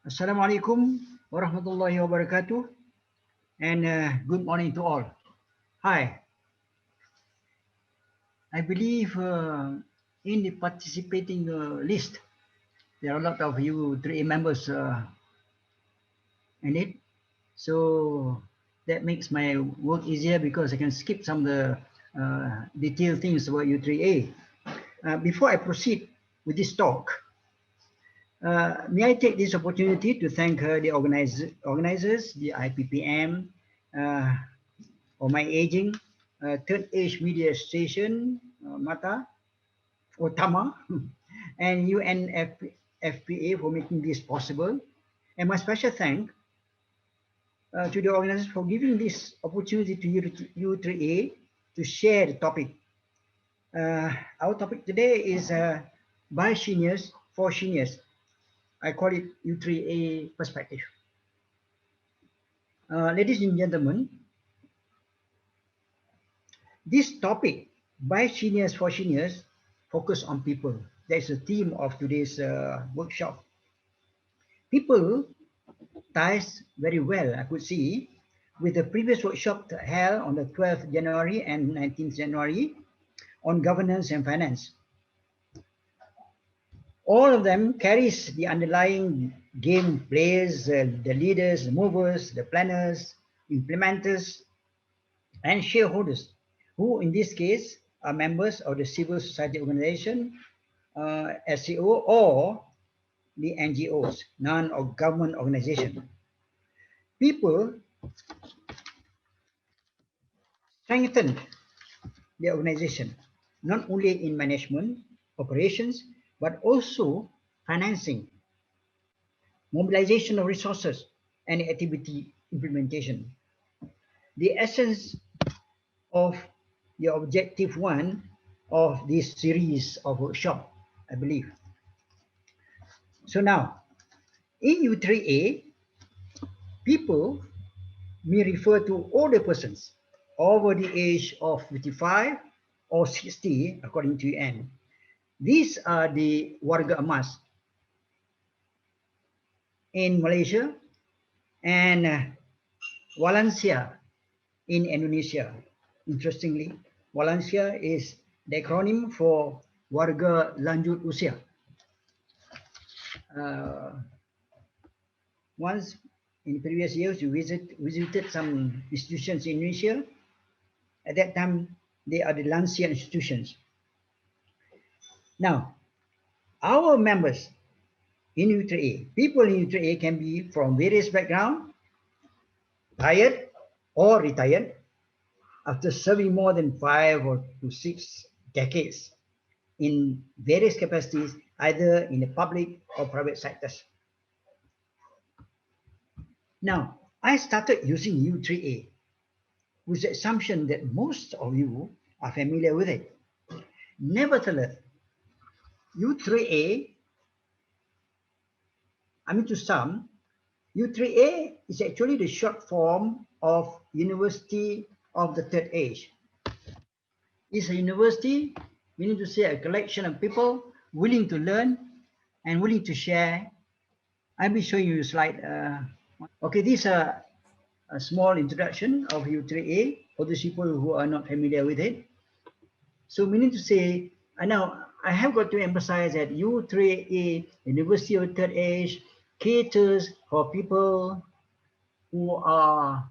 Assalamualaikum warahmatullahi wabarakatuh and good morning to all. Hi, I believe in the participating list, there are a lot of you 3A members in it. So that makes my work easier because I can skip some of the detailed things about U3A. Before I proceed with this talk, may I take this opportunity to thank the organizers, the IPPM, or my aging Third Age Media Station, MATA, or TAMA, and UNFPA for making this possible. And my special thank to the organizers for giving this opportunity to U3A to share the topic. Our topic today is by seniors for seniors. I call it U3A perspective. Ladies and gentlemen, this topic by seniors for seniors focus on people. That's the theme of today's workshop. People ties very well, I could see, with the previous workshop held on the 12th January and 19th January on governance and finance. All of them carries the underlying game players, the leaders, the movers, the planners, implementers, and shareholders, who in this case are members of the civil society organization, SCO, or the NGOs, non-government organization. People strengthened the organization, not only in management, operations, but also financing, mobilization of resources, and activity implementation. The essence of the objective one of this series of workshop, I believe. So now, in U3A, people may refer to older persons over the age of 55 or 60, according to UN. These are the warga emas in Malaysia and Walansia in Indonesia. Interestingly, Walansia is the acronym for warga lanjut usia. Once in previous years, you visited some institutions in Indonesia. At that time, they are the Lansia institutions. Now, our members in U3A, people in U3A can be from various backgrounds, retired or retired, after serving more than 5 or to 6 decades in various capacities, either in the public or private sectors. Now, I started using U3A with the assumption that most of you are familiar with it. Nevertheless, U3A, to some, U3A is actually the short form of University of the Third Age. It's a university, meaning to say a collection of people willing to learn and willing to share. I'll be showing you a slide. Okay, this is a small introduction of U3A for those people who are not familiar with it. So meaning to say, now I have got to emphasize that U3A, University of the Third Age, caters for people who are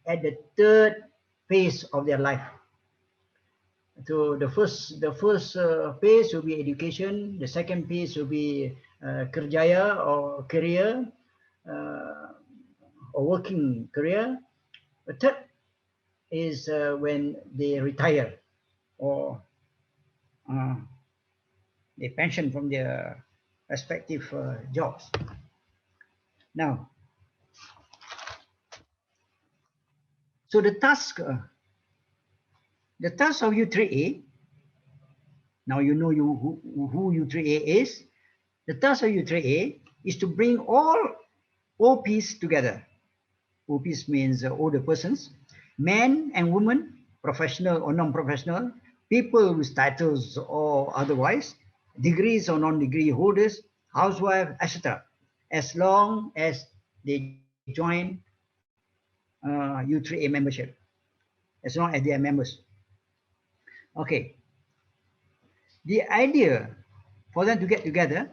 at the third phase of their life. So the first phase will be education. The second phase will be kerjaya or career or working career. The third is when they retire or they pension from their respective jobs. Now, so the task of U3A, now you know who U3A is. The task of U3A is to bring all OPs together. OPs means older persons, men and women, professional or non-professional, people with titles or otherwise, degrees or non-degree holders, housewife, etc. as long as they join U3A membership, as long as they are members. Okay. The idea for them to get together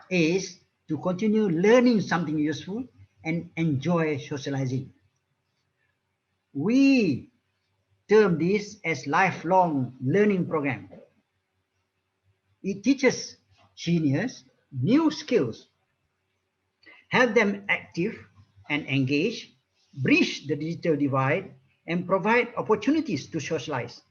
is to continue learning something useful and enjoy socializing. We term this as lifelong learning program. It teaches seniors new skills, help them active and engaged, bridge the digital divide, and provide opportunities to socialize.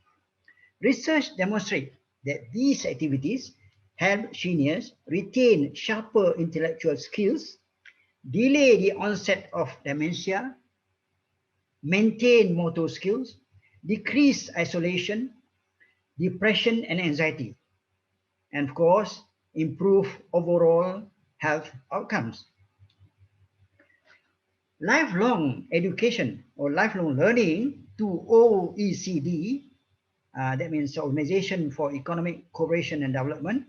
Research demonstrates that these activities help seniors retain sharper intellectual skills, delay the onset of dementia, maintain motor skills, decrease isolation, depression and anxiety, and of course, improve overall health outcomes. Lifelong education or lifelong learning to OECD, that means Organization for Economic Cooperation and Development,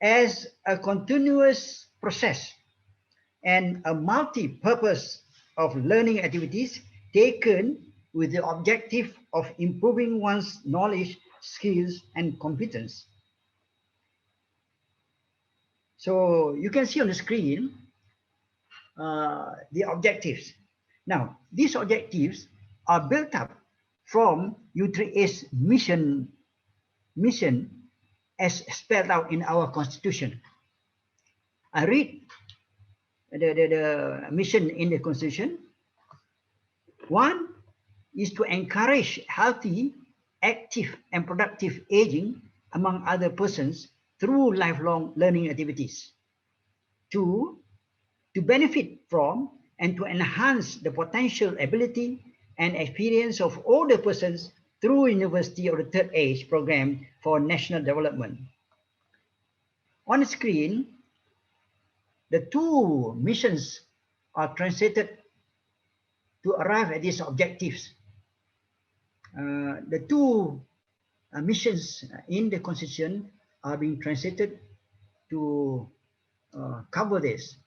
as a continuous process and a multi-purpose of learning activities taken with the objective of improving one's knowledge, skills, and competence. So you can see on the screen the objectives. Now, these objectives are built up from U3A's mission as spelled out in our constitution. I read the mission in the constitution. One is to encourage healthy, active, and productive aging among other persons through lifelong learning activities. Two, to benefit from and to enhance the potential ability and experience of older persons through University of the Third Age program for national development. On the screen, the two missions are translated to arrive at these objectives. The two missions in the Constitution are being translated to cover this.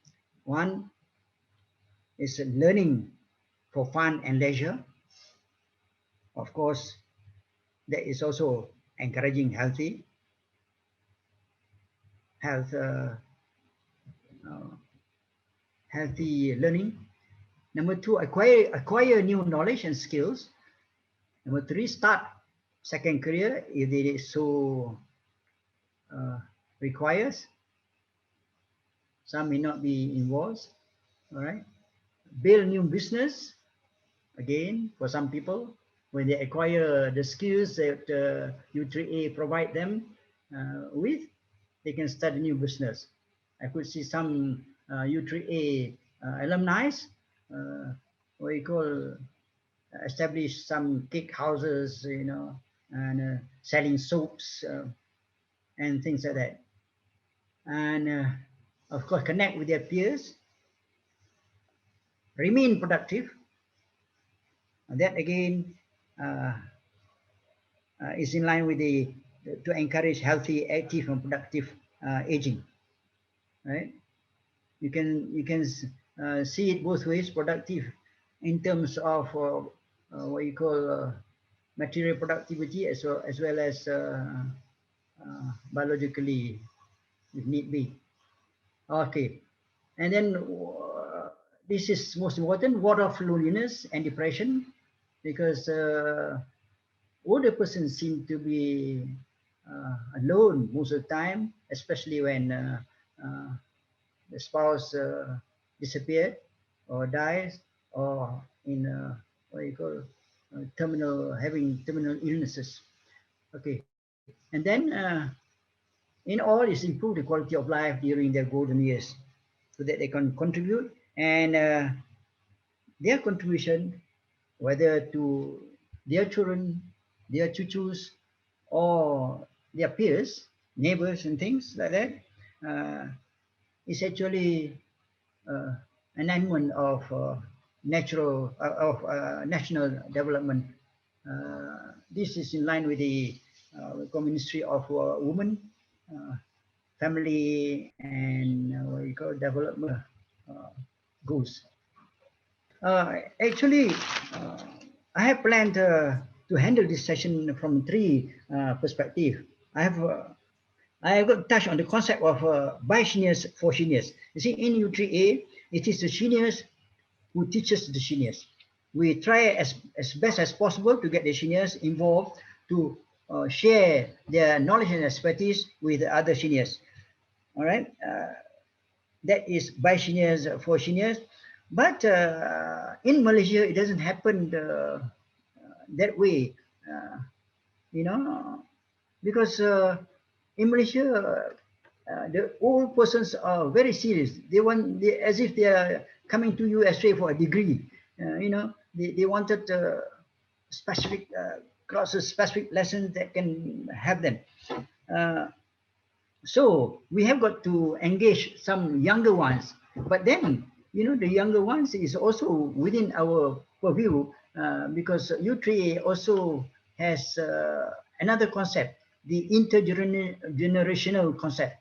One is learning for fun and leisure. Of course, that is also encouraging healthy learning. Number two, acquire new knowledge and skills. Number three, start second career if it so requires. Some may not be involved. All right. Build new business. Again, for some people, when they acquire the skills that U3A provide them with, they can start a new business. I could see some U3A alumni, what you call, establish some cake houses, you know, and selling soaps and things like that. And of course, connect with their peers, remain productive. And that again is in line with to encourage healthy, active, and productive aging. Right? You can see it both ways: productive in terms of what you call material productivity, as well as biologically, if need be. Okay, and then this is most important: ward off loneliness and depression, because older persons seem to be alone most of the time, especially when the spouse disappeared or dies, or in what you call having terminal illnesses. Okay, and then in all is improve the quality of life during their golden years, so that they can contribute, and their contribution, whether to their children, their chuchus, or their peers, neighbors, and things like that, is actually enactment of national development. This is in line with the Ministry of Women, family and what you call development goals. Actually, I have planned to handle this session from three perspectives. I have got touch on the concept of by seniors for seniors. You see, in U3A, it is the seniors who teaches the seniors. We try as best as possible to get the seniors involved to share their knowledge and expertise with the other seniors. All right, that is by seniors for seniors. But in Malaysia, it doesn't happen that way, you know, because in Malaysia, the old persons are very serious. They as if they are coming to USA for a degree. You know, they wanted specific classes, specific lessons that can have them. So we have got to engage some younger ones, but then you know the younger ones is also within our purview because U3A also has another concept, the intergenerational concept,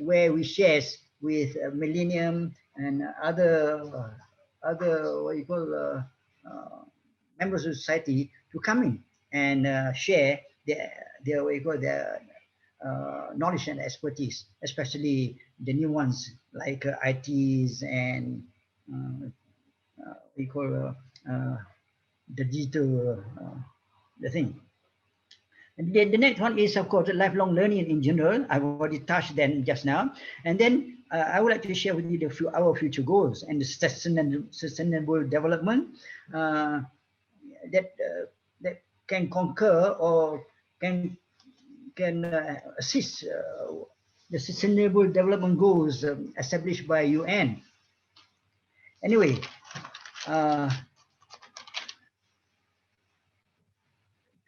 where we shares with Millennium and other what you call members of society to come in and share their what you call their knowledge and expertise, especially the new ones like ITs and we call the digital the thing. And then the next one is, of course, lifelong learning in general. I've already touched them just now. And then I would like to share with you our future goals and the sustainable development that can conquer or can assist the sustainable development goals established by UN. Anyway,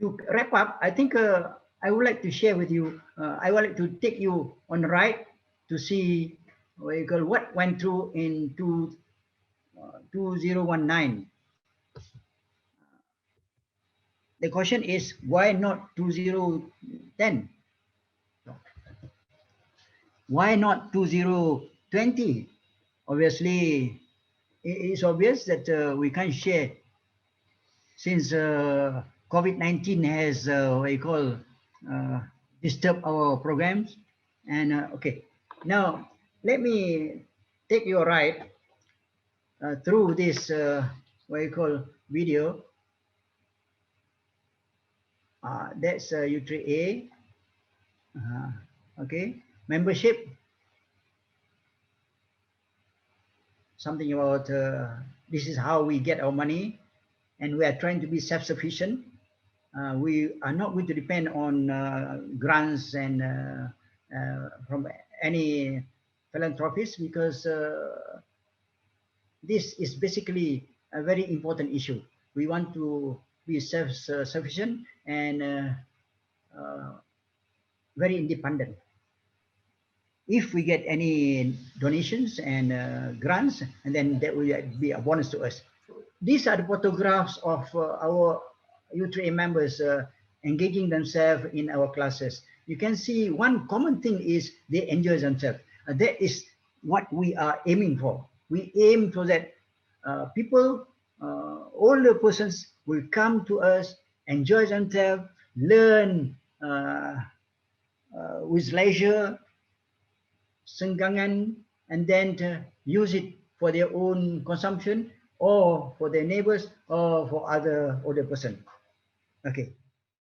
to wrap up, I think I would like to share with you, I would like to take you on the ride to see what went through in 2019. The question is, why not 2010? Why not 2020? Obviously, it's obvious that we can't share since COVID-19 has what you call disturbed our programs. And okay, now let me take you a ride through this what you call video. That's U3A. Okay, membership. Something about this is how we get our money, and we are trying to be self-sufficient. We are not going to depend on grants and from any philanthropists because this is basically a very important issue. We want to be self-sufficient and very independent. If we get any donations and grants, and then that will be a bonus to us. These are the photographs of our U3A members engaging themselves in our classes. You can see one common thing is they enjoy themselves. That is what we are aiming for. We aim so that people, older persons will come to us, enjoy themselves, learn with leisure, senggangan, and then use it for their own consumption or for their neighbors or for other older person. Okay.